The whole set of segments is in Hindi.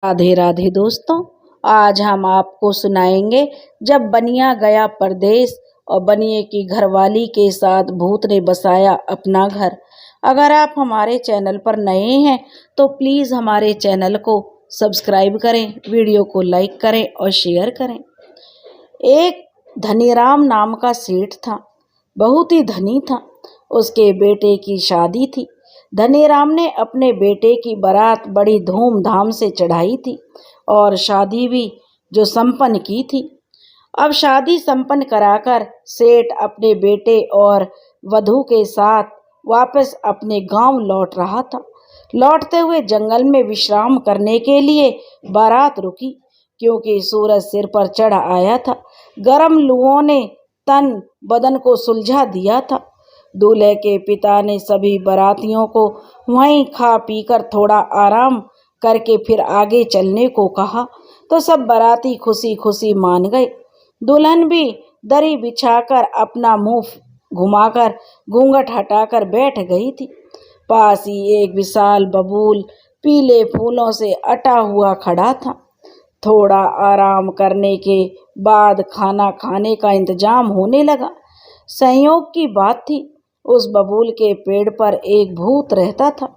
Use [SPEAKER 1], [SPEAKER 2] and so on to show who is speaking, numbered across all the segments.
[SPEAKER 1] राधे राधे दोस्तों, आज हम आपको सुनाएंगे जब बनिया गया परदेश और बनिए की घरवाली के साथ भूत ने बसाया अपना घर। अगर आप हमारे चैनल पर नए हैं तो प्लीज़ हमारे चैनल को सब्सक्राइब करें, वीडियो को लाइक करें और शेयर करें। एक धनीराम नाम का सेठ था, बहुत ही धनी था। उसके बेटे की शादी थी। धनीराम ने अपने बेटे की बारात बड़ी धूमधाम से चढ़ाई थी और शादी भी जो संपन्न की थी। अब शादी संपन्न कराकर सेठ अपने बेटे और वधू के साथ वापस अपने गांव लौट रहा था। लौटते हुए जंगल में विश्राम करने के लिए बारात रुकी, क्योंकि सूरज सिर पर चढ़ आया था। गर्म लुओं ने तन बदन को सुलझा दिया था। दूल्हे के पिता ने सभी बारातियों को वहीं खा पीकर थोड़ा आराम करके फिर आगे चलने को कहा, तो सब बाराती खुशी खुशी मान गए। दुल्हन भी दरी बिछाकर अपना मुंह घुमाकर घूंघट हटाकर बैठ गई थी। पास ही एक विशाल बबूल पीले फूलों से अटा हुआ खड़ा था। थोड़ा आराम करने के बाद खाना खाने का इंतजाम होने लगा। संयोग की बात थी, उस बबूल के पेड़ पर एक भूत रहता था।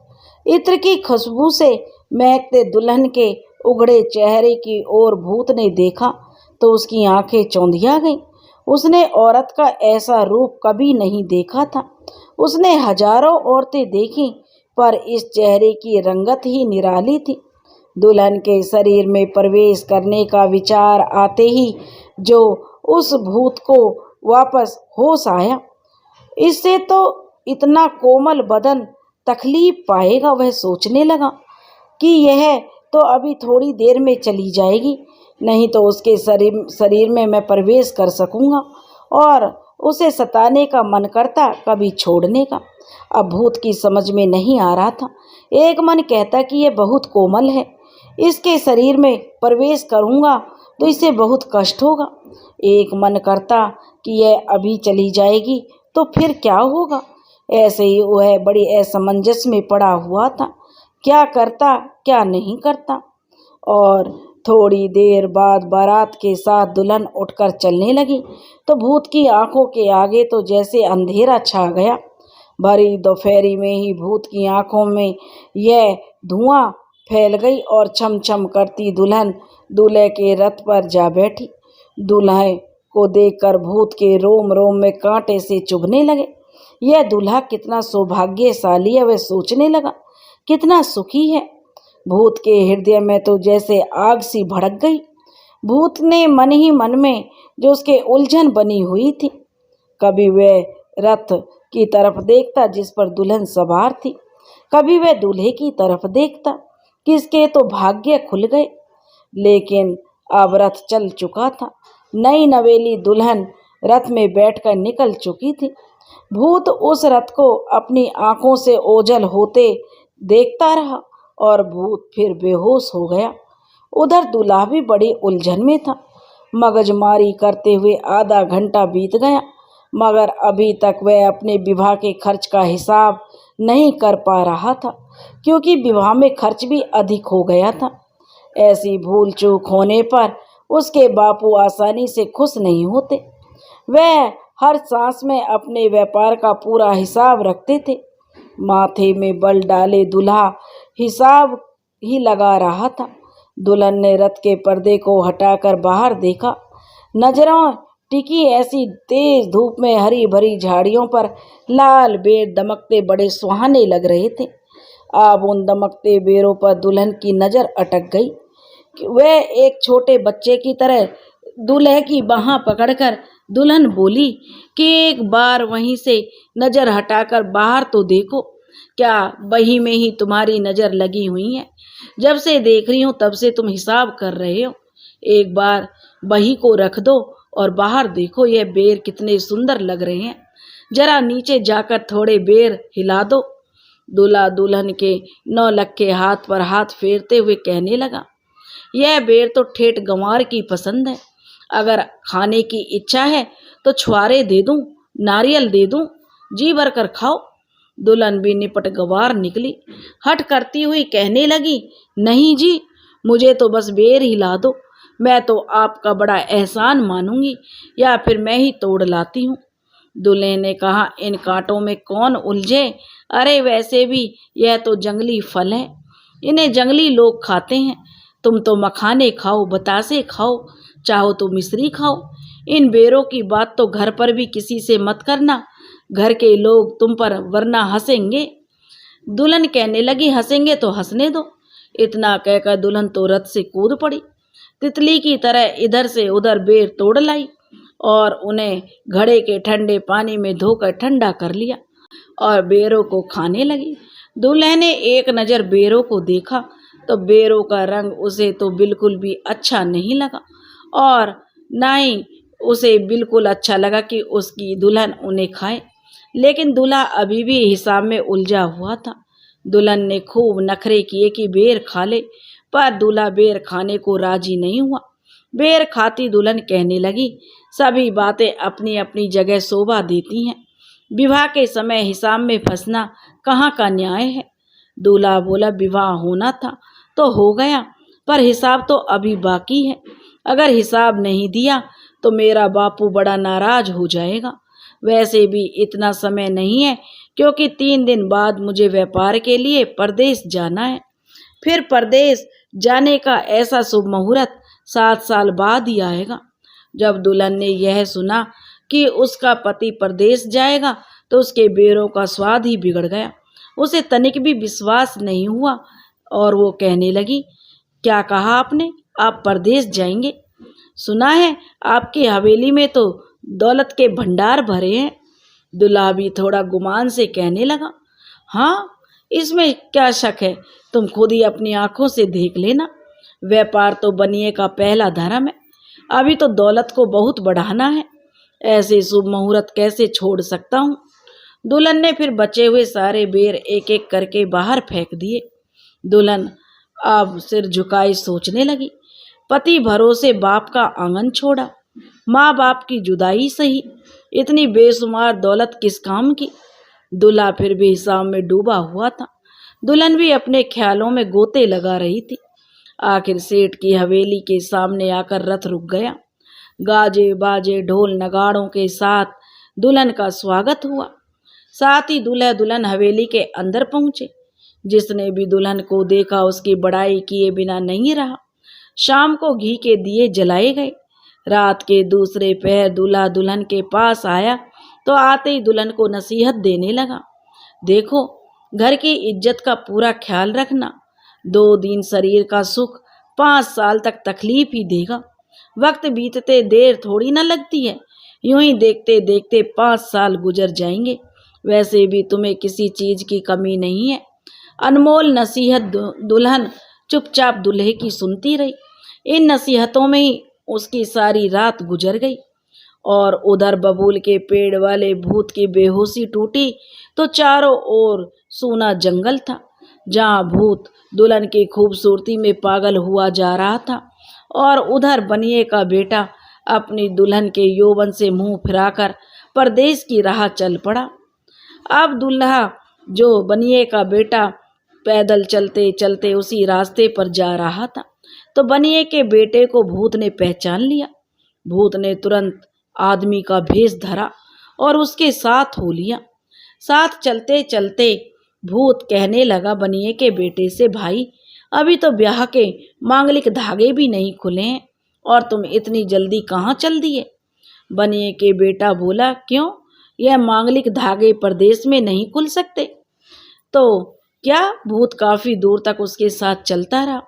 [SPEAKER 1] इत्र की खुशबू से महकते दुल्हन के उघड़े चेहरे की ओर भूत ने देखा तो उसकी आंखें चौंधिया गईं। उसने औरत का ऐसा रूप कभी नहीं देखा था। उसने हजारों औरतें देखीं, पर इस चेहरे की रंगत ही निराली थी। दुल्हन के शरीर में प्रवेश करने का विचार आते ही जो उस भूत को वापस होश आया, इससे तो इतना कोमल बदन तकलीफ पाएगा। वह सोचने लगा कि यह तो अभी थोड़ी देर में चली जाएगी, नहीं तो उसके शरीर में मैं प्रवेश कर सकूंगा और उसे सताने का मन करता, कभी छोड़ने का। अब भूत की समझ में नहीं आ रहा था। एक मन कहता कि यह बहुत कोमल है, इसके शरीर में प्रवेश करूंगा तो इसे बहुत कष्ट होगा। एक मन करता कि यह अभी चली जाएगी तो फिर क्या होगा। ऐसे ही वह बड़ी असमंजस में पड़ा हुआ था, क्या करता क्या नहीं करता। और थोड़ी देर बाद बारात के साथ दुल्हन उठकर चलने लगी तो भूत की आंखों के आगे तो जैसे अंधेरा छा गया। भरी दोपहरी में ही भूत की आंखों में यह धुआं फैल गई और छम छम करती दुल्हन दूल्हे के रथ पर जा बैठी। दूल्हे को देखकर भूत के रोम रोम में कांटे से चुभने लगे। यह दूल्हा कितना सौभाग्यशाली है, वह सोचने लगा, कितना सुखी है। भूत के हृदय में तो जैसे आग सी भड़क गई। भूत ने मन ही मन में जो उसके उलझन बनी हुई थी, कभी वह रथ की तरफ देखता जिस पर दुल्हन सवार थी, कभी वह दूल्हे की तरफ देखता, किसके तो भाग्य खुल गए। लेकिन अब रथ चल चुका था। नई नवेली दुल्हन रथ में बैठकर निकल चुकी थी। भूत उस रथ को अपनी आंखों से ओझल होते देखता रहा और भूत फिर बेहोश हो गया। उधर दूल्हा भी बड़ी उलझन में था। मगजमारी करते हुए आधा घंटा बीत गया, मगर अभी तक वह अपने विवाह के खर्च का हिसाब नहीं कर पा रहा था, क्योंकि विवाह में खर्च भी अधिक हो गया था। ऐसी भूल चूक होने पर उसके बापू आसानी से खुश नहीं होते। वह हर सांस में अपने व्यापार का पूरा हिसाब रखते थे। माथे में बल डाले दूल्हा हिसाब ही लगा रहा था। दुल्हन ने रथ के पर्दे को हटाकर बाहर देखा। नजरों टिकी ऐसी तेज धूप में हरी भरी झाड़ियों पर लाल बेर दमकते बड़े सुहाने लग रहे थे। अब उन दमकते बेरों पर दुल्हन की नज़र अटक गई। वह एक छोटे बच्चे की तरह दूल्हे की बाह पकड़कर दुल्हन बोली कि एक बार वहीं से नज़र हटाकर बाहर तो देखो, क्या वहीं में ही तुम्हारी नज़र लगी हुई है? जब से देख रही हूँ तब से तुम हिसाब कर रहे हो। एक बार बही को रख दो और बाहर देखो, यह बेर कितने सुंदर लग रहे हैं। जरा नीचे जाकर थोड़े बेर हिला दो। दूल्हा दुल्हन के नौलक्खे हाथ पर हाथ फेरते हुए कहने लगा, यह बेर तो ठेठ गंवार की पसंद है। अगर खाने की इच्छा है तो छुआरे दे दूं, नारियल दे दूं, जी भरकर खाओ। दुल्हन भी निपट गंवार निकली। हट करती हुई कहने लगी, नहीं जी, मुझे तो बस बेर ही ला दो, मैं तो आपका बड़ा एहसान मानूंगी, या फिर मैं ही तोड़ लाती हूँ। दूल्हे ने कहा, इन कांटों में कौन उलझे, अरे वैसे भी यह तो जंगली फल है, इन्हें जंगली लोग खाते हैं। तुम तो मखाने खाओ, बतासे खाओ, चाहो तो मिश्री खाओ। इन बेरों की बात तो घर पर भी किसी से मत करना, घर के लोग तुम पर वरना हंसेंगे। दुल्हन कहने लगी, हंसेंगे तो हंसने दो। इतना कहकर दुल्हन तो रथ से कूद पड़ी, तितली की तरह इधर से उधर बेर तोड़ लाई और उन्हें घड़े के ठंडे पानी में धोकर ठंडा कर लिया और बेरों को खाने लगी। दूल्हे ने एक नज़र बेरों को देखा तो बेरों का रंग उसे तो बिल्कुल भी अच्छा नहीं लगा और ना ही उसे बिल्कुल अच्छा लगा कि उसकी दुल्हन उन्हें खाए। लेकिन दूल्हा अभी भी हिसाब में उलझा हुआ था। दुल्हन ने खूब नखरे किए कि बेर खा ले, पर दूल्हा बेर खाने को राजी नहीं हुआ। बेर खाती दुल्हन कहने लगी, सभी बातें अपनी अपनी जगह शोभा देती हैं, विवाह के समय हिसाब में फंसना कहाँ का न्याय है। दूल्हा बोला, विवाह होना था तो हो गया, पर हिसाब तो अभी बाकी है। अगर हिसाब नहीं दिया तो मेरा बापू बड़ा नाराज हो जाएगा। वैसे भी इतना समय नहीं है, क्योंकि 3 दिन बाद मुझे व्यापार के लिए परदेश जाना है। फिर परदेश जाने का ऐसा शुभ मुहूर्त 7 साल बाद ही आएगा। जब दुल्हन ने यह सुना कि उसका पति परदेश जाएगा तो उसके बेरों का स्वाद ही बिगड़ गया। उसे तनिक भी विश्वास नहीं हुआ और वो कहने लगी, क्या कहा आपने, आप परदेश जाएंगे? सुना है आपकी हवेली में तो दौलत के भंडार भरे हैं। दूल्हा भी थोड़ा गुमान से कहने लगा, हाँ, इसमें क्या शक है, तुम खुद ही अपनी आंखों से देख लेना। व्यापार तो बनिए का पहला धर्म है, अभी तो दौलत को बहुत बढ़ाना है, ऐसे शुभ मुहूर्त कैसे छोड़ सकता हूँ। दुल्हन ने फिर बचे हुए सारे बेर एक एक करके बाहर फेंक दिए। दुल्हन अब सिर झुकाए सोचने लगी। पति भरोसे बाप का आंगन छोड़ा, माँ बाप की जुदाई सही, इतनी बेशुमार दौलत किस काम की। दूल्हा फिर भी हिसाब में डूबा हुआ था। दुल्हन भी अपने ख्यालों में गोते लगा रही थी। आखिर सेठ की हवेली के सामने आकर रथ रुक गया। गाजे बाजे ढोल नगाड़ों के साथ दुल्हन का स्वागत हुआ। साथ ही दूल्हा दुल्हन हवेली के अंदर पहुंचे। जिसने भी दुल्हन को देखा उसकी बड़ाई किए बिना नहीं रहा। शाम को घी के दिए जलाए गए। रात के दूसरे पहर दूल्हा दुल्हन के पास आया तो आते ही दुल्हन को नसीहत देने लगा, देखो, घर की इज्जत का पूरा ख्याल रखना। 2 दिन शरीर का सुख 5 साल तक तकलीफ ही देगा। वक्त बीतते देर थोड़ी ना लगती है, यूं ही देखते देखते 5 साल गुजर जाएंगे। वैसे भी तुम्हें किसी चीज की कमी नहीं है। अनमोल नसीहत दुल्हन चुपचाप दूल्हे की सुनती रही। इन नसीहतों में ही उसकी सारी रात गुजर गई। और उधर बबूल के पेड़ वाले भूत की बेहोशी टूटी तो चारों ओर सूना जंगल था, जहाँ भूत दुल्हन की खूबसूरती में पागल हुआ जा रहा था और उधर बनिए का बेटा अपनी दुल्हन के यौवन से मुंह फिराकर परदेश की राह चल पड़ा। अब दूल्हा जो बनिए का बेटा पैदल चलते चलते उसी रास्ते पर जा रहा था तो बनिए के बेटे को भूत ने पहचान लिया। भूत ने तुरंत आदमी का भेष धरा और उसके साथ हो लिया। साथ चलते चलते भूत कहने लगा बनिए के बेटे से, भाई, अभी तो ब्याह के मांगलिक धागे भी नहीं खुले हैं और तुम इतनी जल्दी कहाँ चल दिए? बनिए के बेटा बोला, क्यों, यह मांगलिक धागे परदेश में नहीं खुल सकते? तो क्या? भूत काफी दूर तक उसके साथ चलता रहा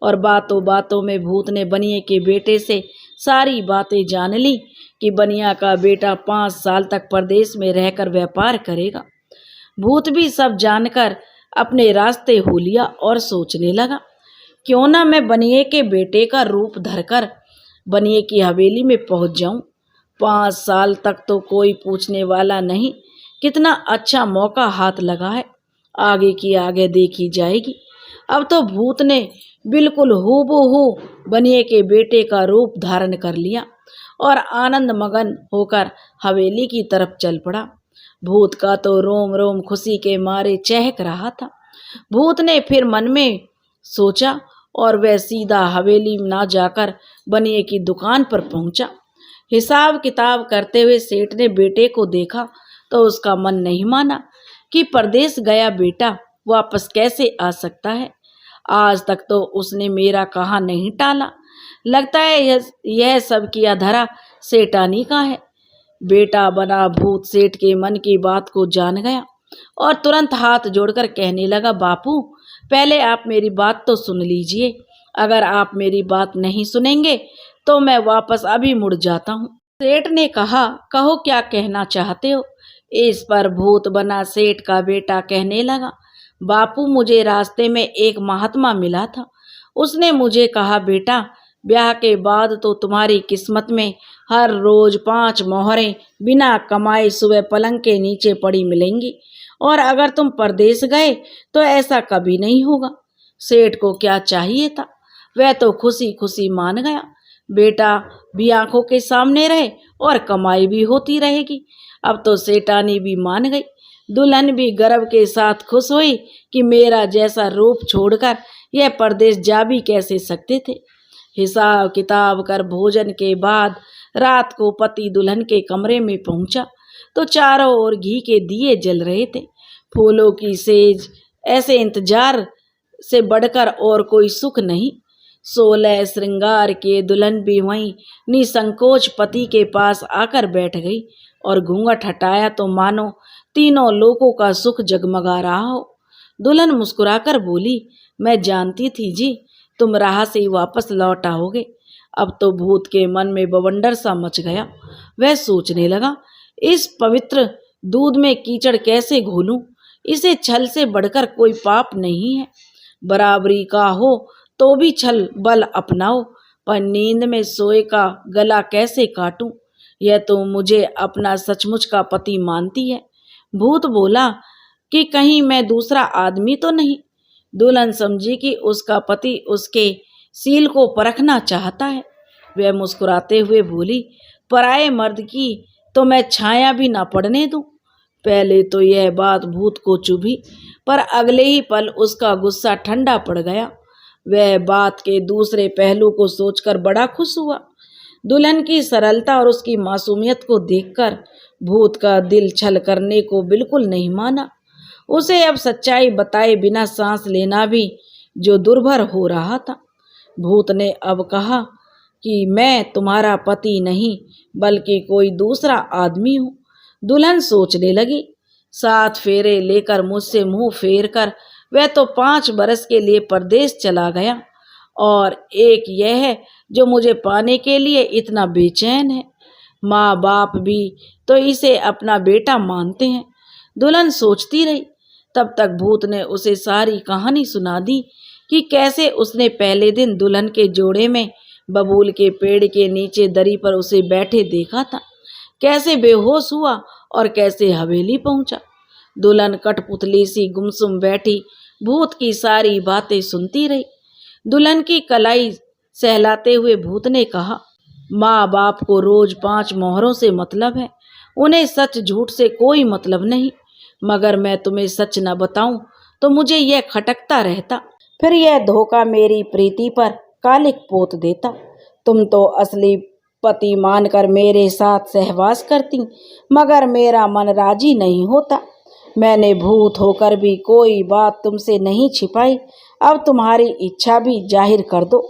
[SPEAKER 1] और बातों बातों में भूत ने बनिए के बेटे से सारी बातें जान ली कि बनिया का बेटा 5 साल तक परदेश में रहकर व्यापार करेगा। भूत भी सब जानकर अपने रास्ते हो लिया और सोचने लगा, क्यों ना मैं बनिए के बेटे का रूप धरकर बनिए की हवेली में पहुंच जाऊं। 5 साल तक तो कोई पूछने वाला नहीं। कितना अच्छा मौका हाथ लगा है, आगे की आगे देखी जाएगी। अब तो भूत ने बिल्कुल हूबहू बनिए के बेटे का रूप धारण कर लिया और आनंद मगन होकर हवेली की तरफ चल पड़ा। भूत का तो रोम रोम खुशी के मारे चहक रहा था। भूत ने फिर मन में सोचा, और वह सीधा हवेली में ना जाकर बनिए की दुकान पर पहुंचा। हिसाब किताब करते हुए सेठ ने बेटे को देखा तो उसका मन नहीं माना कि परदेश गया बेटा वापस कैसे आ सकता है। आज तक तो उसने मेरा कहा नहीं टाला। लगता है यह सब किया धरा सेठानी का है। बेटा बना भूत सेठ के मन की बात को जान गया और तुरंत हाथ जोड़कर कहने लगा, बापू पहले आप मेरी बात तो सुन लीजिए। अगर आप मेरी बात नहीं सुनेंगे तो मैं वापस अभी मुड़ जाता हूँ। सेठ ने कहा, कहो क्या कहना चाहते हो। इस पर भूत बना सेठ का बेटा कहने लगा, बापू मुझे रास्ते में एक महात्मा मिला था। उसने मुझे कहा, बेटा ब्याह के बाद तो तुम्हारी किस्मत में हर रोज 5 मोहरें बिना कमाए सुबह पलंग के नीचे पड़ी मिलेंगी, और अगर तुम परदेश गए तो ऐसा कभी नहीं होगा। सेठ को क्या चाहिए था, वह तो खुशी खुशी मान गया। बेटा भी आंखों के सामने रहे और कमाई भी होती रहेगी। अब तो सेठानी भी मान गई। दुल्हन भी गर्व के साथ खुश हुई कि मेरा जैसा रूप छोड़कर यह परदेश जा भी कैसे सकते थे। हिसाब किताब कर भोजन के बाद रात को पति दुल्हन के कमरे में पहुंचा तो चारों ओर घी के दिए जल रहे थे। फूलों की सेज ऐसे इंतजार से बढ़कर और कोई सुख नहीं। 16 श्रृंगार के दुल्हन भी वहीं निसंकोच पति के पास आकर बैठ गई और घूंघट हटाया तो मानो तीनों लोगों का सुख जगमगा रहा हो। दुल्हन मुस्कुराकर बोली, मैं जानती थी जी तुम राह से ही वापस लौट आओगे। अब तो भूत के मन में बवंडर सा मच गया। वह सोचने लगा, इस पवित्र दूध में कीचड़ कैसे घोलूं। इसे छल से बढ़कर कोई पाप नहीं है। बराबरी का हो तो भी छल बल अपनाओ, पर नींद में सोए का गला कैसे काटूं। यह तो मुझे अपना सचमुच का पति मानती है। भूत बोला कि कहीं मैं दूसरा आदमी तो नहीं। दुल्हन समझी कि उसका पति उसके सील को परखना चाहता है। वह मुस्कुराते हुए बोली, पराये मर्द की तो मैं छाया भी ना पड़ने दूं। पहले तो यह बात भूत को चुभी, पर अगले ही पल उसका गुस्सा ठंडा पड़ गया। वह बात के दूसरे पहलू को सोचकर बड़ा खुश हुआ। दुल्हन की सरलता और उसकी मासूमियत को देखकर भूत का दिल छल करने को बिल्कुल नहीं माना। उसे अब सच्चाई बताए बिना सांस लेना भी जो दुर्भर हो रहा था। भूत ने अब कहा कि मैं तुम्हारा पति नहीं बल्कि कोई दूसरा आदमी हूँ। दुल्हन सोचने लगी। 7 फेरे लेकर मुझसे मुंह फेर कर वह तो 5 बरस के लिए परदेश चला गया, और एक यह है जो मुझे पाने के लिए इतना बेचैन है। माँ बाप भी तो इसे अपना बेटा मानते हैं। दुल्हन सोचती रही। तब तक भूत ने उसे सारी कहानी सुना दी कि कैसे उसने पहले दिन दुल्हन के जोड़े में बबूल के पेड़ के नीचे दरी पर उसे बैठे देखा था, कैसे बेहोश हुआ और कैसे हवेली पहुंचा। दुल्हन कठपुतली सी गुमसुम बैठी भूत की सारी बातें सुनती रही। दुल्हन की कलाई सहलाते हुए भूत ने कहा, माँ बाप को रोज 5 मोहरों से मतलब है, उन्हें सच झूठ से कोई मतलब नहीं। मगर मैं तुम्हें सच न बताऊं तो मुझे यह खटकता रहता, फिर यह धोखा मेरी प्रीति पर कालिक पोत देता। तुम तो असली पति मानकर मेरे साथ सहवास करती, मगर मेरा मन राजी नहीं होता। मैंने भूत होकर भी कोई बात तुमसे नहीं छिपाई, अब तुम्हारी इच्छा भी जाहिर कर दो।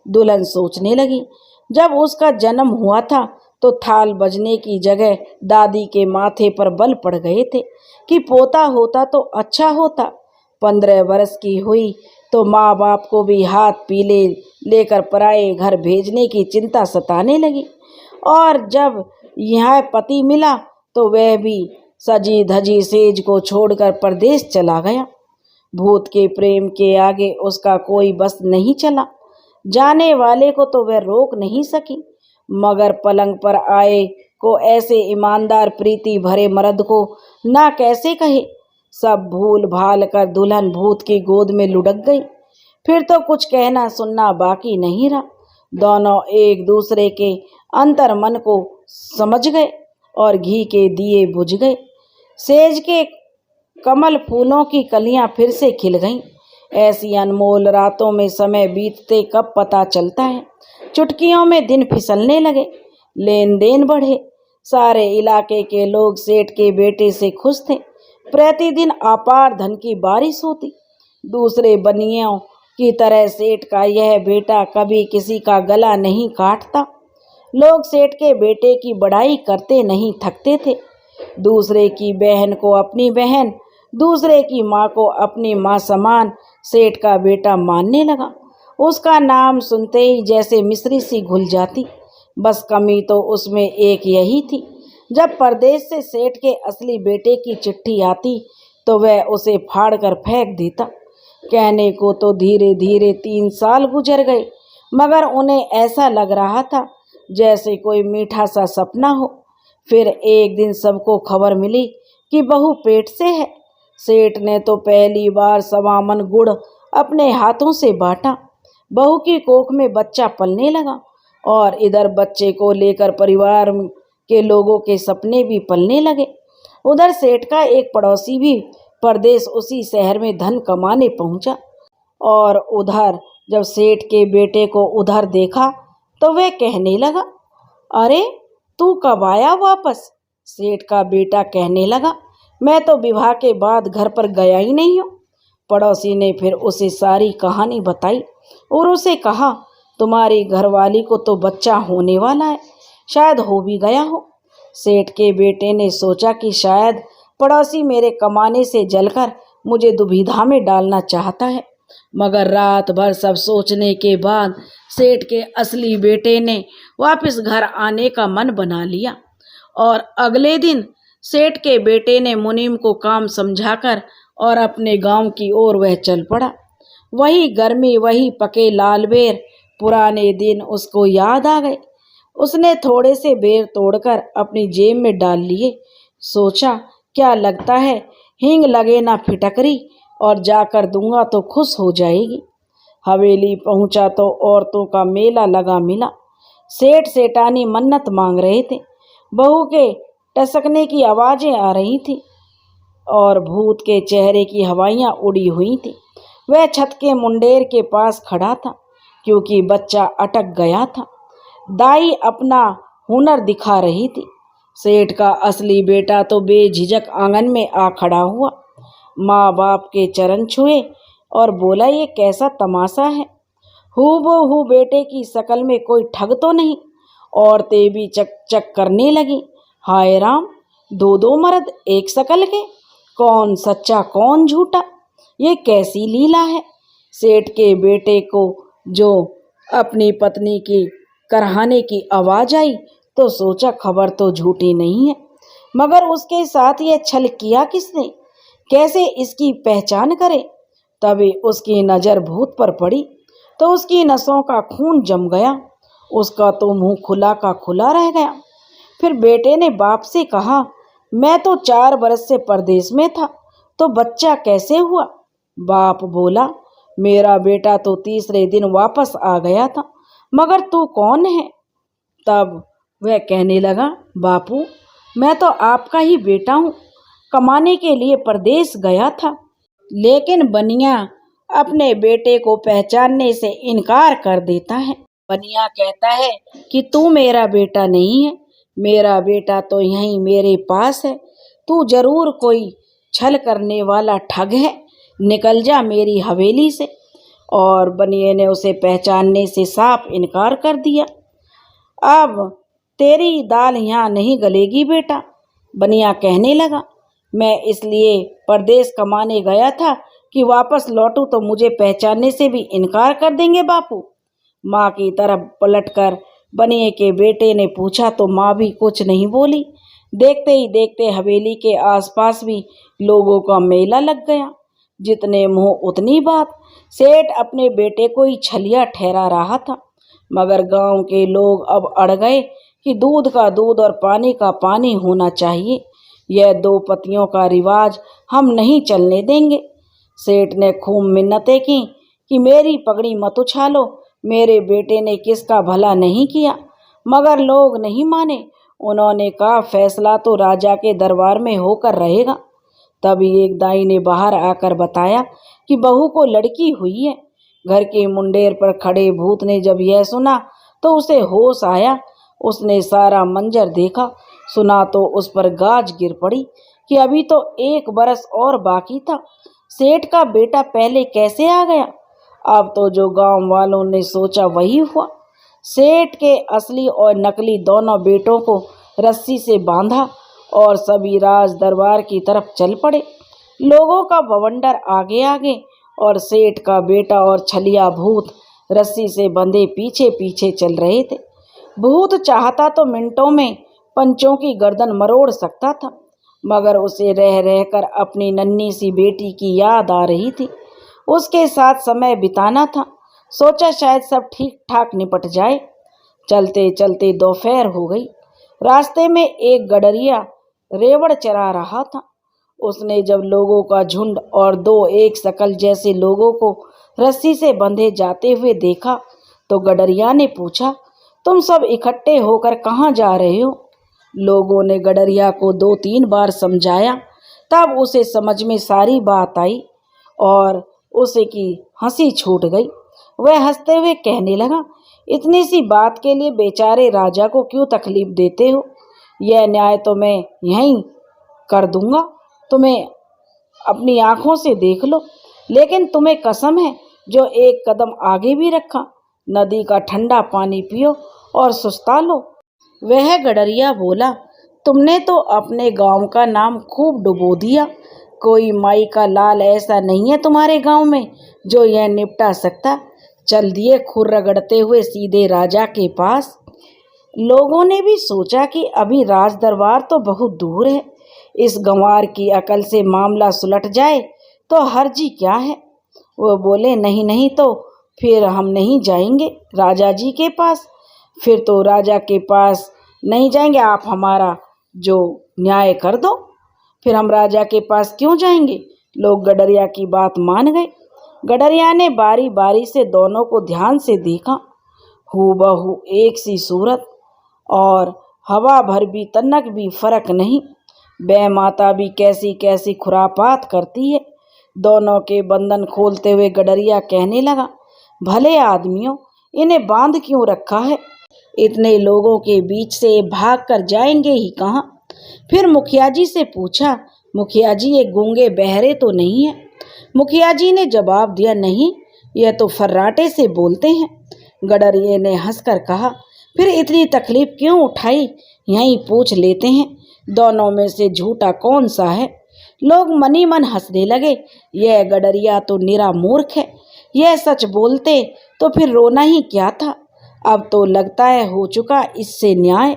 [SPEAKER 1] दुल्हन सोचने लगी। जब उसका जन्म हुआ था तो थाल बजने की जगह दादी के माथे पर बल पड़ गए थे कि पोता होता तो अच्छा होता। 15 वर्ष की हुई तो माँ बाप को भी हाथ पीले लेकर पराए घर भेजने की चिंता सताने लगी, और जब यहाँ पति मिला तो वह भी सजी धजी सेज को छोड़कर परदेश चला गया। भूत के प्रेम के आगे उसका कोई बस नहीं चला। जाने वाले को तो वह रोक नहीं सकी, मगर पलंग पर आए को ऐसे ईमानदार प्रीति भरे मर्द को ना कैसे कहे। सब भूल भाल कर दुल्हन भूत की गोद में लुढ़क गई। फिर तो कुछ कहना सुनना बाकी नहीं रहा। दोनों एक दूसरे के अंतर मन को समझ गए और घी के दिए बुझ गए। सेज के कमल फूलों की कलियां फिर से खिल गईं। ऐसी अनमोल रातों में समय बीतते कब पता चलता है। चुटकियों में दिन फिसलने लगे, लेन देन बढ़े। सारे इलाके के लोग सेठ के बेटे से खुश थे। प्रतिदिन अपार धन की बारिश होती। दूसरे बनियों की तरह सेठ का यह बेटा कभी किसी का गला नहीं काटता। लोग सेठ के बेटे की बड़ाई करते नहीं थकते थे। दूसरे की बहन को अपनी बहन, दूसरे की माँ को अपनी माँ समान सेठ का बेटा मानने लगा। उसका नाम सुनते ही जैसे मिश्री सी घुल जाती। बस कमी तो उसमें एक यही थी, जब परदेश से सेठ के असली बेटे की चिट्ठी आती तो वह उसे फाड़ कर फेंक देता। कहने को तो धीरे धीरे 3 साल गुजर गए, मगर उन्हें ऐसा लग रहा था जैसे कोई मीठा सा सपना हो। फिर एक दिन सबको खबर मिली कि बहू पेट से है। सेठ ने तो पहली बार 1.25 मन गुड़ अपने हाथों से बांटा। बहू की कोख में बच्चा पलने लगा और इधर बच्चे को लेकर परिवार के लोगों के सपने भी पलने लगे। उधर सेठ का एक पड़ोसी भी परदेश उसी शहर में धन कमाने पहुंचा। और उधर जब सेठ के बेटे को उधर देखा तो वह कहने लगा, अरे तू कब आया वापस? सेठ का बेटा कहने लगा, मैं तो विवाह के बाद घर पर गया ही नहीं हूँ। पड़ोसी ने फिर उसे सारी कहानी बताई और उसे कहा, तुम्हारी घरवाली को तो बच्चा होने वाला है, शायद हो भी गया हो। सेठ के बेटे ने सोचा कि शायद पड़ोसी मेरे कमाने से जलकर मुझे दुविधा में डालना चाहता है। मगर रात भर सब सोचने के बाद सेठ के असली बेटे ने वापस घर आने का मन बना लिया। और अगले दिन सेठ के बेटे ने मुनीम को काम समझाकर और अपने गांव की ओर वह चल पड़ा। वही गर्मी, वही पके लाल बेर, पुराने दिन उसको याद आ गए। उसने थोड़े से बेर तोड़कर अपनी जेब में डाल लिए। सोचा, क्या लगता है हींग लगे ना फिटकरी, और जाकर दूंगा तो खुश हो जाएगी। हवेली पहुंचा तो औरतों का मेला लगा मिला। सेठ सेठानी मन्नत मांग रहे थे। बहू के टसकने की आवाज़ें आ रही थी और भूत के चेहरे की हवाइयाँ उड़ी हुई थी। वह छत के मुंडेर के पास खड़ा था क्योंकि बच्चा अटक गया था। दाई अपना हुनर दिखा रही थी। सेठ का असली बेटा तो बेझिझक आंगन में आ खड़ा हुआ, माँ बाप के चरण छुए और बोला, ये कैसा तमाशा है? हूबहू बेटे की शकल में कोई ठग तो नहीं? औरतें भी चक चक करने लगी। हाय राम, 2 मर्द एक शकल के, कौन सच्चा कौन झूठा? ये कैसी लीला है? सेठ के बेटे को जो अपनी पत्नी की करहाने की आवाज़ आई तो सोचा, खबर तो झूठी नहीं है, मगर उसके साथ ये छल किया किसने? कैसे इसकी पहचान करे? तभी उसकी नज़र भूत पर पड़ी तो उसकी नसों का खून जम गया। उसका तो मुंह खुला का खुला रह गया। फिर बेटे ने बाप से कहा, मैं तो 4 बरस से परदेश में था, तो बच्चा कैसे हुआ? बाप बोला, मेरा बेटा तो तीसरे दिन वापस आ गया था, मगर तू कौन है? तब वह कहने लगा, बापू मैं तो आपका ही बेटा हूँ, कमाने के लिए परदेश गया था। लेकिन बनिया अपने बेटे को पहचानने से इनकार कर देता है। बनिया कहता है कि तू मेरा बेटा नहीं है, मेरा बेटा तो यहीं मेरे पास है। तू जरूर कोई छल करने वाला ठग है, निकल जा मेरी हवेली से। और बनिए ने उसे पहचानने से साफ इनकार कर दिया। अब तेरी दाल यहाँ नहीं गलेगी बेटा, बनिया कहने लगा। मैं इसलिए परदेश कमाने गया था कि वापस लौटूं तो मुझे पहचानने से भी इनकार कर देंगे बापू। माँ की तरफ पलटकर बनिए के बेटे ने पूछा तो माँ भी कुछ नहीं बोली। देखते ही देखते हवेली के आसपास भी लोगों का मेला लग गया। जितने मुंह उतनी बात। सेठ अपने बेटे को ही छलिया ठहरा रहा था, मगर गांव के लोग अब अड़ गए कि दूध का दूध और पानी का पानी होना चाहिए। यह 2 पतियों का रिवाज हम नहीं चलने देंगे। सेठ ने खूब मिन्नतें की कि मेरी पगड़ी मत उछालो, मेरे बेटे ने किसका भला नहीं किया, मगर लोग नहीं माने। उन्होंने कहा, फैसला तो राजा के दरबार में होकर रहेगा। तभी एक दाई ने बाहर आकर बताया कि बहू को लड़की हुई है। घर के मुंडेर पर खड़े भूत ने जब यह सुना तो उसे होश आया। उसने सारा मंजर देखा, सुना तो उस पर गाज गिर पड़ी कि अभी तो 1 बरस और बाकी था। सेठ का बेटा पहले कैसे आ गया? अब तो जो गांव वालों ने सोचा वही हुआ। सेठ के असली और नकली दोनों बेटों को रस्सी से बांधा और सभी राज दरबार की तरफ चल पड़े। लोगों का बवंडर आगे आगे और सेठ का बेटा और छलिया भूत रस्सी से बंधे पीछे पीछे चल रहे थे। भूत चाहता तो मिनटों में पंचों की गर्दन मरोड़ सकता था, मगर उसे रह रहकर अपनी नन्ही सी बेटी की याद आ रही थी। उसके साथ समय बिताना था। सोचा शायद सब ठीक ठाक निपट जाए। चलते चलते दोपहर हो गई। रास्ते में एक गडरिया रेवड़ चरा रहा था। उसने जब लोगों का झुंड और 2 एक शकल जैसे लोगों को रस्सी से बंधे जाते हुए देखा तो गडरिया ने पूछा, तुम सब इकट्ठे होकर कहाँ जा रहे हो? लोगों ने गडरिया को 2-3 बार समझाया, तब उसे समझ में सारी बात आई और उसे की हंसी छूट गई। वह हंसते हुए कहने लगा, इतनी सी बात के लिए बेचारे राजा को क्यों तकलीफ देते हो? यह न्याय तो मैं यहीं कर दूंगा, तुम्हें अपनी आंखों से देख लो। लेकिन तुम्हें कसम है, जो 1 कदम आगे भी रखा, नदी का ठंडा पानी पियो और सुस्ता लो। वह गडरिया बोला, तुमने तो अपने गांव का नाम खूब डुबो दिया। कोई माई का लाल ऐसा नहीं है तुम्हारे गांव में जो यह निपटा सकता। चल दिए खुर रगड़ते हुए सीधे राजा के पास। लोगों ने भी सोचा कि अभी राज दरबार तो बहुत दूर है, इस गंवार की अकल से मामला सुलट जाए तो हर्जी क्या है। वो बोले, नहीं नहीं, तो फिर हम नहीं जाएंगे राजा जी के पास। फिर तो राजा के पास नहीं जाएंगे, आप हमारा जो न्याय कर दो। फिर हम राजा के पास क्यों जाएंगे? लोग गडरिया की बात मान गए। गडरिया ने बारी बारी से दोनों को ध्यान से देखा। हूबहू एक सी सूरत और हवा भर भी तनक भी फर्क नहीं। बै माता भी कैसी कैसी खुरापात करती है। दोनों के बंधन खोलते हुए गडरिया कहने लगा, भले आदमियों, इन्हें बांध क्यों रखा है? इतने लोगों के बीच से भाग कर जाएंगे ही कहाँ? फिर मुखिया जी से पूछा, मुखिया जी ये गूंगे बहरे तो नहीं है? मुखिया जी ने जवाब दिया, नहीं, यह तो फर्राटे से बोलते हैं। गडरिये ने हंसकर कहा, फिर इतनी तकलीफ क्यों उठाई? यहीं पूछ लेते हैं, दोनों में से झूठा कौन सा है? लोग मनी मन हंसने लगे। यह गडरिया तो निरा मूर्ख है, यह सच बोलते तो फिर रोना ही क्या था। अब तो लगता है हो चुका इससे न्याय।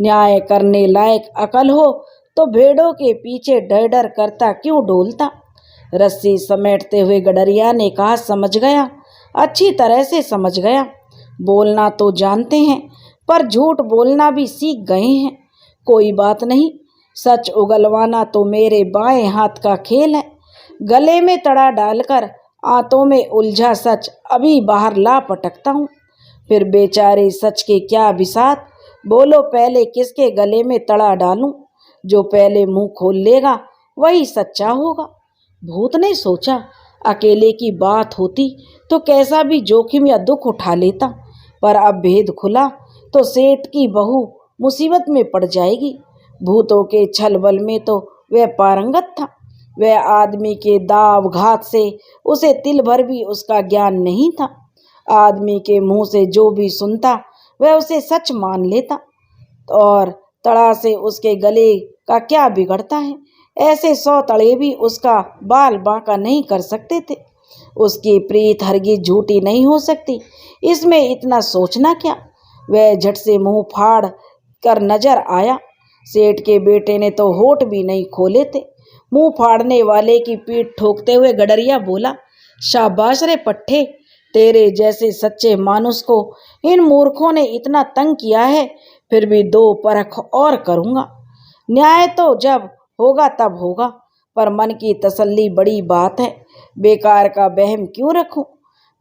[SPEAKER 1] न्याय करने लायक अकल हो तो भेड़ों के पीछे डर डर करता क्यों डोलता। रस्सी समेटते हुए गडरिया ने कहा, समझ गया, अच्छी तरह से समझ गया। बोलना तो जानते हैं पर झूठ बोलना भी सीख गए हैं। कोई बात नहीं, सच उगलवाना तो मेरे बाएं हाथ का खेल है। गले में तड़ा डालकर आंतों में उलझा सच अभी बाहर ला पटकता हूँ। फिर बेचारे सच के क्या बिसात। बोलो पहले किसके गले में तड़ा डालूं? जो पहले मुंह खोल लेगा वही सच्चा होगा। भूत ने सोचा, अकेले की बात होती तो कैसा भी जोखिम या दुख उठा लेता, पर अब भेद खुला तो सेठ की बहू मुसीबत में पड़ जाएगी। भूतों के छल बल में तो वह पारंगत था। वह आदमी के दाव घात से उसे तिल भर भी उसका ज्ञान नहीं था। आदमी के मुंह से जो भी सुनता वह उसे सच मान लेता, और तड़ा से उसके गले का क्या बिगड़ता है। ऐसे 100 तड़े भी उसका बाल बांका नहीं कर सकते थे। उसकी प्रीत हरगिज झूठी नहीं हो सकती, इसमें इतना सोचना क्या। वह झट से मुंह फाड़ कर नजर आया। सेठ के बेटे ने तो होठ भी नहीं खोले थे। मुंह फाड़ने वाले की पीठ ठोकते हुए गडरिया बोला, शाबाश रे पट्टे, तेरे जैसे सच्चे मानुस को इन मूर्खों ने इतना तंग किया है। फिर भी 2 परख और करूँगा। न्याय तो जब होगा तब होगा, पर मन की तसल्ली बड़ी बात है। बेकार का बहम क्यों रखूं?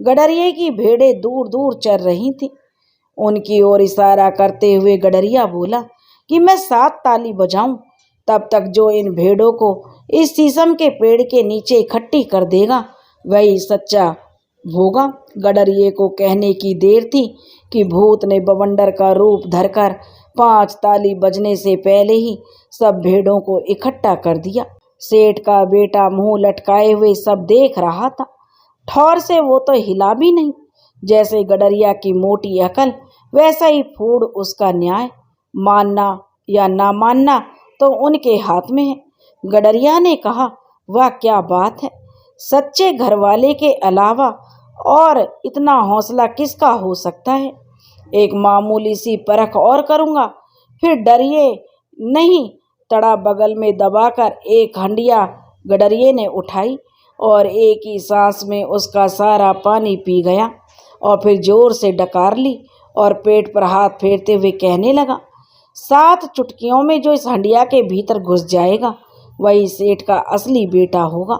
[SPEAKER 1] गडरिये की भेड़ें दूर दूर चर रही थीं। उनकी ओर इशारा करते हुए गडरिया बोला कि मैं 7 ताली बजाऊं। तब तक जो इन भेड़ों को इस शीशम के पेड़ के नीचे इकट्ठी कर देगा वही सच्चा होगा। गडरिये को कहने की देर थी कि भूत ने बवंडर का रूप धरकर 5 ताली बजने से पहले ही सब भेड़ों को इकट्ठा कर दिया। सेठ का बेटा मुंह लटकाए हुए सब देख रहा था। ठौर से वो तो हिला भी नहीं। जैसे गडरिया की मोटी अकल वैसा ही फूड उसका न्याय। मानना या ना मानना तो उनके हाथ में है। गडरिया ने कहा, वाह क्या बात है, सच्चे घरवाले के अलावा और इतना हौसला किसका हो सकता है। एक मामूली सी परख और करूँगा, फिर डरिए नहीं। तड़ा बगल में दबाकर एक हंडिया गडरिये ने उठाई और एक ही सांस में उसका सारा पानी पी गया और फिर जोर से डकार ली और पेट पर हाथ फेरते हुए कहने लगा, 7 चुटकियों में जो इस हंडिया के भीतर घुस जाएगा वही सेठ का असली बेटा होगा।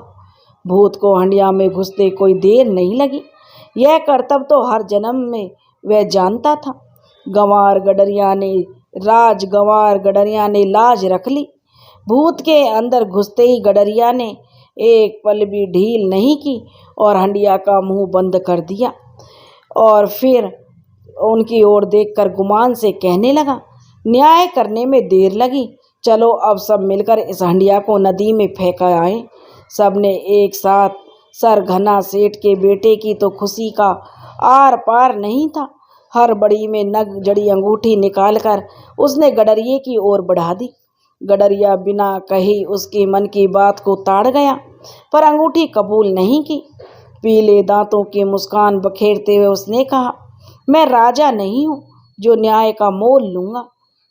[SPEAKER 1] भूत को हंडिया में घुसते कोई देर नहीं लगी। यह कर्तव्य तो हर जन्म में वह जानता था। गंवार गडरिया ने लाज रख ली। भूत के अंदर घुसते ही गडरिया ने एक पल भी ढील नहीं की और हंडिया का मुंह बंद कर दिया और फिर उनकी ओर देखकर गुमान से कहने लगा, न्याय करने में देर लगी, चलो अब सब मिलकर इस हंडिया को नदी में फेंका आए। सबने एक साथ सर घना। सेठ के बेटे की तो खुशी का आर पार नहीं था। हर बड़ी में नग जड़ी अंगूठी निकालकर उसने गडरिये की ओर बढ़ा दी। गडरिया बिना कही उसके मन की बात को ताड़ गया, पर अंगूठी कबूल नहीं की। पीले दांतों की मुस्कान बखेरते हुए उसने कहा, मैं राजा नहीं हूँ जो न्याय का मोल लूँगा।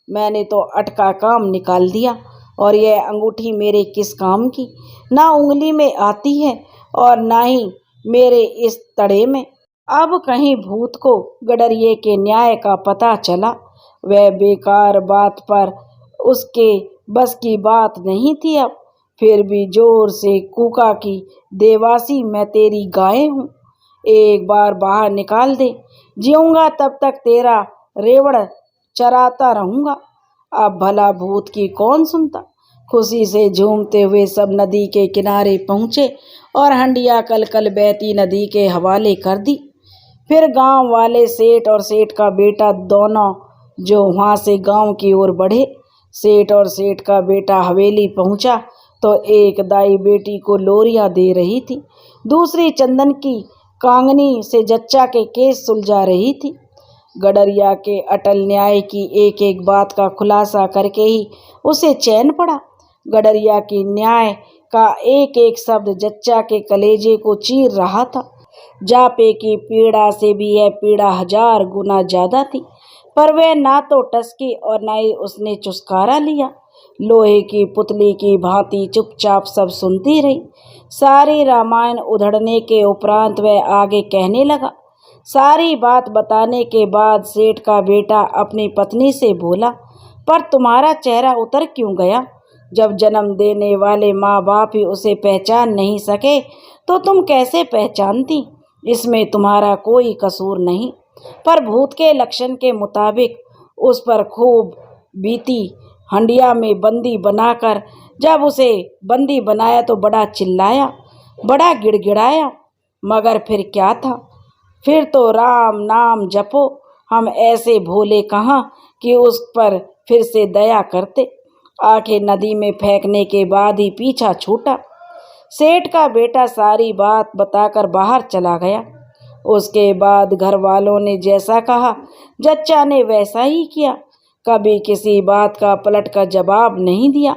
[SPEAKER 1] मैंने तो अटका काम निकाल दिया और यह अंगूठी मेरे किस काम की, ना उंगली में आती है और ना ही मेरे इस तड़े में। अब कहीं भूत को गडरिये के न्याय का पता चला। वह बेकार बात पर उसके बस की बात नहीं थी। अब फिर भी जोर से कूका की, देवासी मैं तेरी गाय हूँ, एक बार बाहर निकाल दे, जीऊँगा तब तक तेरा रेवड़ चराता रहूँगा। अब भला भूत की कौन सुनता। खुशी से झूमते हुए सब नदी के किनारे पहुँचे और हंडिया कल कल बहती नदी के हवाले कर दी। फिर गांव वाले सेठ और सेठ का बेटा दोनों जो वहाँ से गांव की ओर बढ़े। सेठ और सेठ का बेटा हवेली पहुँचा तो एक दाई बेटी को लोरियां दे रही थी, दूसरी चंदन की कांगनी से जच्चा के केस सुलझा रही थी। गडरिया के अटल न्याय की एक एक बात का खुलासा करके ही उसे चैन पड़ा। गडरिया की न्याय का एक एक शब्द जच्चा के कलेजे को चीर रहा था। जापे की पीड़ा से भी यह पीड़ा 1000 गुना ज्यादा थी, पर वह ना तो टसकी और ना ही उसने चुस्कारा लिया। लोहे की पुतली की भांति चुपचाप सब सुनती रही। सारी रामायण उधड़ने के उपरांत वह आगे कहने लगा। सारी बात बताने के बाद सेठ का बेटा अपनी पत्नी से बोला, पर तुम्हारा चेहरा उतर क्यों गया? जब जन्म देने वाले माँ बाप ही उसे पहचान नहीं सके तो तुम कैसे पहचानती? इसमें तुम्हारा कोई कसूर नहीं, पर भूत के लक्षण के मुताबिक उस पर खूब बीती। हंडिया में बंदी बनाकर जब उसे बंदी बनाया तो बड़ा चिल्लाया, बड़ा गिड़गिड़ाया, मगर फिर क्या था? फिर तो राम नाम जपो। हम ऐसे भोले कहाँ कि उस पर फिर से दया करते। आके नदी में फेंकने के बाद ही पीछा छूटा। सेठ का बेटा सारी बात बताकर बाहर चला गया। उसके बाद घर वालों ने जैसा कहा जच्चा ने वैसा ही किया। कभी किसी बात का पलट कर जवाब नहीं दिया।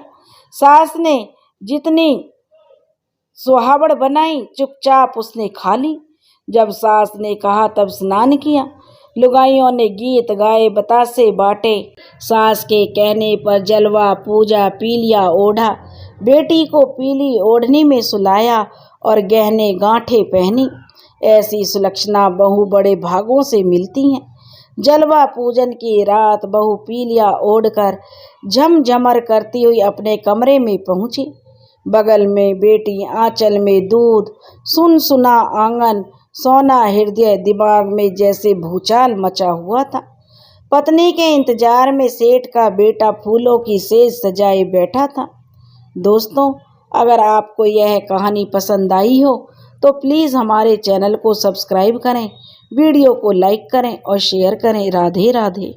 [SPEAKER 1] सास ने जितनी सुहावड़ बनाई चुपचाप उसने खा ली। जब सास ने कहा तब स्नान किया। लुगाइयों ने गीत गाए, बतासे बांटे। सास के कहने पर जलवा पूजा पीलिया ओढ़ा। बेटी को पीली ओढ़नी में सुलाया और गहने गांठे पहनी। ऐसी सुलक्षणा बहू बड़े भागों से मिलती हैं। जलवा पूजन की रात बहू पीलिया ओढ़कर झमझमर करती हुई अपने कमरे में पहुंची। बगल में बेटी, आंचल में दूध, सुनसुना आंगन, सोना हृदय। दिमाग में जैसे भूचाल मचा हुआ था। पत्नी के इंतजार में सेठ का बेटा फूलों की सेज सजाए बैठा था। दोस्तों, अगर आपको यह कहानी पसंद आई हो तो प्लीज़ हमारे चैनल को सब्सक्राइब करें, वीडियो को लाइक करें और शेयर करें। राधे राधे।